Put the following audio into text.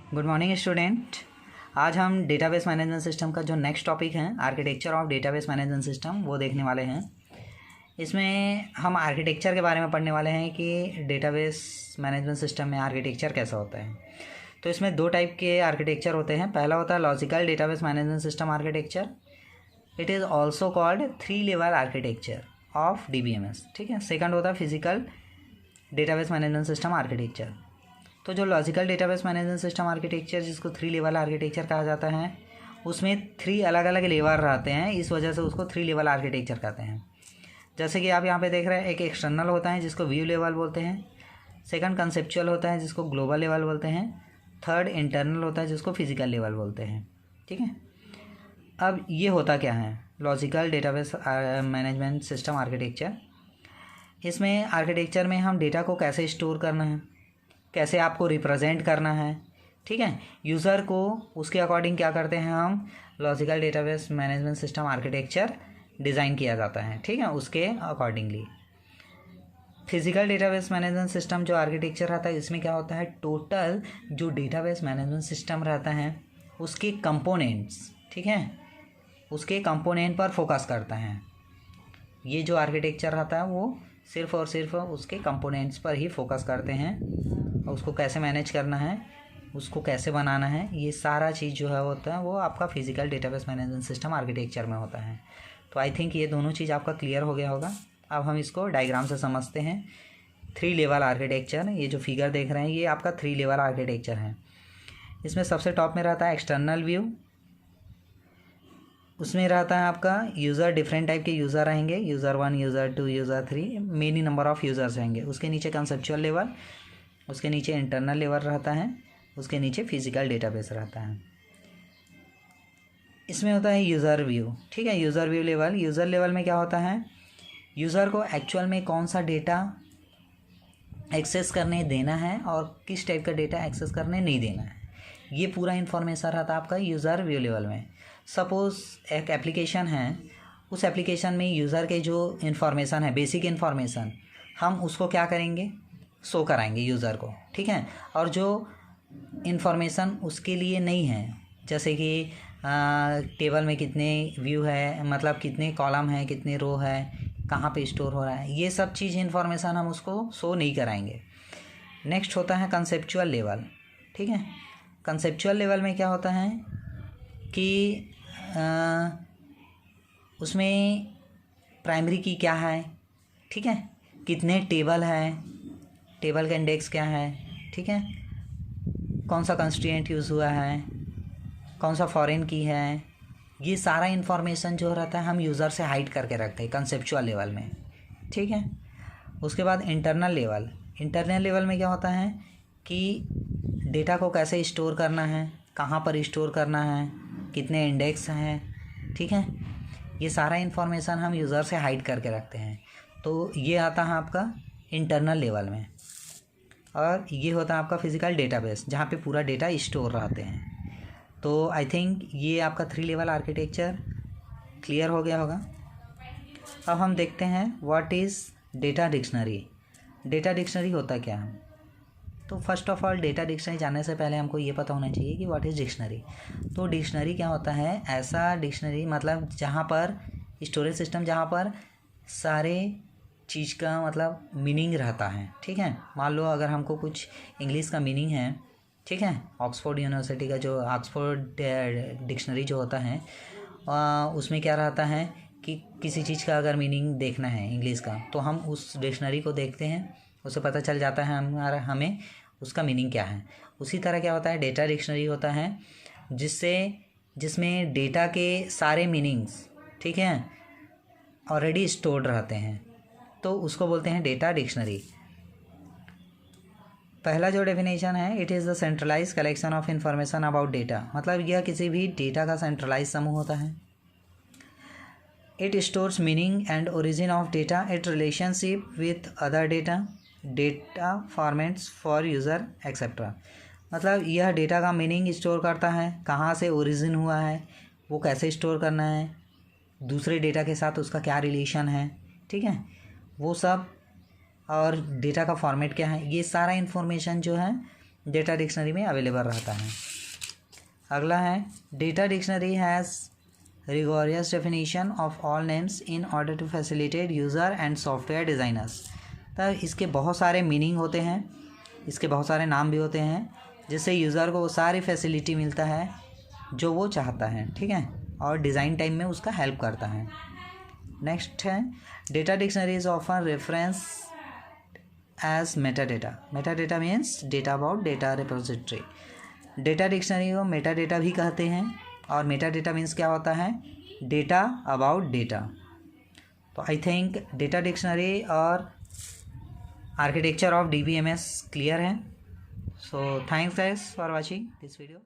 Good morning student. आज हम database management system का जो नेक्स्ट टॉपिक है architecture of database management system वो देखने वाले हैं। इसमें हम आर्किटेक्चर के बारे में पढ़ने वाले हैं कि डेटाबेस मैनेजमेंट सिस्टम में आर्किटेक्चर कैसा होता है। तो इसमें दो टाइप के आर्किटेक्चर होते हैं। पहला होता है logical database management system architecture. It is also called 3 level architecture of DBMS। ठीक है। सेकंड होता है physical database management system architecture. तो जो logical database management system architecture जिसको 3 लेवल आर्किटेक्चर कहा जाता है, उसमें 3 अलग अलग लेवल रहते हैं, इस वजह से उसको 3 लेवल आर्किटेक्चर कहते हैं। जैसे कि आप यहाँ पे देख रहे हैं, एक एक्सटर्नल होता है जिसको व्यू लेवल बोलते हैं, सेकंड कंसेप्चुअल होता है जिसको ग्लोबल लेवल बोलते हैं, थर्ड इंटरनल होता है जिसको फिजिकल लेवल बोलते हैं। ठीक है। अब ये होता क्या है logical database management system architecture. इसमें आर्किटेक्चर में हम डेटा को कैसे स्टोर करना है, कैसे आपको रिप्रेजेंट करना है, ठीक है, यूज़र को उसके अकॉर्डिंग क्या करते हैं हम logical database management system architecture design किया जाता है। ठीक है, उसके accordingly physical database management system जो आर्किटेक्चर रहता है, इसमें क्या होता है टोटल जो डेटाबेस मैनेजमेंट सिस्टम रहता है उसके कंपोनेंट्स, ठीक है, उसके कंपोनेंट पर फोकस करता है। ये जो आर्किटेक्चर रहता है वो सिर्फ़ और सिर्फ उसके कंपोनेंट्स पर ही फोकस करते हैं, और उसको कैसे मैनेज करना है, उसको कैसे बनाना है, ये सारा चीज़ जो है होता है वो आपका physical database management system architecture में होता है। तो आई थिंक ये दोनों चीज़ आपका क्लियर हो गया होगा। अब हम इसको डायग्राम से समझते हैं। 3 लेवल आर्किटेक्चर, ये जो फिगर देख रहे हैं ये आपका 3 लेवल आर्किटेक्चर है। इसमें सबसे टॉप में रहता है एक्सटर्नल व्यू, उसमें रहता है आपका यूज़र, डिफरेंट टाइप के यूज़र रहेंगे, user 1, user 2, user 3, many number of users रहेंगे। उसके नीचे कंसेप्चुअल लेवल, उसके नीचे इंटरनल लेवल रहता है, उसके नीचे फिजिकल डेटाबेस रहता है। इसमें होता है यूज़र व्यू। ठीक है, user view level. User level में क्या होता है, यूज़र को एक्चुअल में कौन सा डेटा एक्सेस करने देना है और किस टाइप का डेटा एक्सेस करने नहीं देना है, ये पूरा इन्फॉर्मेशन रहता है आपका यूज़र व्यू लेवल में। सपोज़ एक एप्लीकेशन है, उस एप्लीकेशन में यूज़र के जो इन्फॉर्मेशन है, बेसिक इन्फॉर्मेशन, हम उसको क्या करेंगे शो कराएंगे यूज़र को। ठीक है, और जो इन्फॉर्मेशन उसके लिए नहीं है, जैसे कि टेबल में कितने व्यू है, मतलब कितने कॉलम है, कितने रो है, कहाँ पे स्टोर हो रहा है, ये सब चीज़ इन्फॉर्मेशन हम उसको शो नहीं कराएंगे। नेक्स्ट होता है कंसेप्चुअल लेवल। ठीक है, कंसेप्चुअल लेवल में क्या होता है कि उसमें प्राइमरी की क्या है, ठीक है, कितने टेबल है, टेबल का इंडेक्स क्या है, ठीक है, कौन सा कंस्ट्रेंट यूज़ हुआ है, कौन सा फॉरेन की है, ये सारा इन्फॉर्मेशन जो रहता है हम यूज़र से हाइड करके रखते हैं कंसेप्चुअल लेवल में। ठीक है। उसके बाद इंटरनल लेवल। इंटरनल लेवल में क्या होता है कि डेटा को कैसे स्टोर करना है, कहाँ पर स्टोर करना है, कितने इंडेक्स हैं, ठीक है, ये सारा इन्फॉर्मेशन हम यूज़र से हाइड करके रखते हैं। तो ये आता है आपका इंटरनल लेवल में। और ये होता है आपका फिजिकल डेटाबेस जहाँ पे पूरा डेटा स्टोर रहते हैं। तो आई थिंक ये आपका 3 लेवल आर्किटेक्चर क्लियर हो गया होगा। अब हम देखते हैं what is data dictionary. Data dictionary होता क्या है। तो first of all data dictionary जानने से पहले हमको ये पता होना चाहिए कि व्हाट इज़ डिक्शनरी। तो डिक्शनरी क्या होता है, ऐसा डिक्शनरी मतलब जहाँ पर स्टोरेज सिस्टम, जहाँ पर सारे चीज़ का मतलब मीनिंग रहता है। ठीक है, मान लो अगर हमको कुछ इंग्लिश का मीनिंग है, ठीक है, ऑक्सफोर्ड यूनिवर्सिटी का जो ऑक्सफोर्ड डिक्शनरी जो होता है उसमें क्या रहता है कि किसी चीज़ का अगर मीनिंग देखना है इंग्लिश का, तो हम उस डिक्शनरी को देखते हैं, उससे पता चल जाता है हमें उसका मीनिंग क्या है। उसी तरह क्या होता है डेटा डिक्शनरी होता है जिसमें डेटा के सारे मीनिंग्स, ठीक है, ऑलरेडी स्टोर्ड रहते हैं, तो उसको बोलते हैं डेटा डिक्शनरी। पहला जो डेफिनेशन है, it is the centralize collection of information about data. मतलब यह किसी भी डेटा का सेंट्रलाइज समूह होता है। It stores meaning and origin of data, it relationship with other data, data formats for user etcetera. मतलब यह डेटा का मीनिंग स्टोर करता है, कहाँ से ओरिजिन हुआ है, वो कैसे स्टोर करना है, दूसरे डेटा के साथ उसका क्या रिलेशन है, ठीक है, वो सब, और डेटा का फॉर्मेट क्या है, ये सारा इन्फॉर्मेशन जो है डेटा डिक्शनरी में अवेलेबल रहता है। अगला है data dictionary has rigorous definition of all names in order to facilitate user and software designers। तब इसके बहुत सारे मीनिंग होते हैं, इसके बहुत सारे नाम भी होते हैं, जिससे यूज़र को वो सारी फैसिलिटी मिलता है जो वो चाहता है, ठीक है, और डिज़ाइन टाइम में उसका हेल्प करता है। नेक्स्ट है data dictionary is often reference as meta data. Meta data means data about data repository. Data dictionary को मेटा डेटा भी कहते हैं, और मेटा डेटा मीन्स क्या होता है, डेटा अबाउट डेटा। तो आई थिंक डेटा डिक्शनरी और आर्किटेक्चर ऑफ DBMS क्लियर है। So thanks guys for watching this video.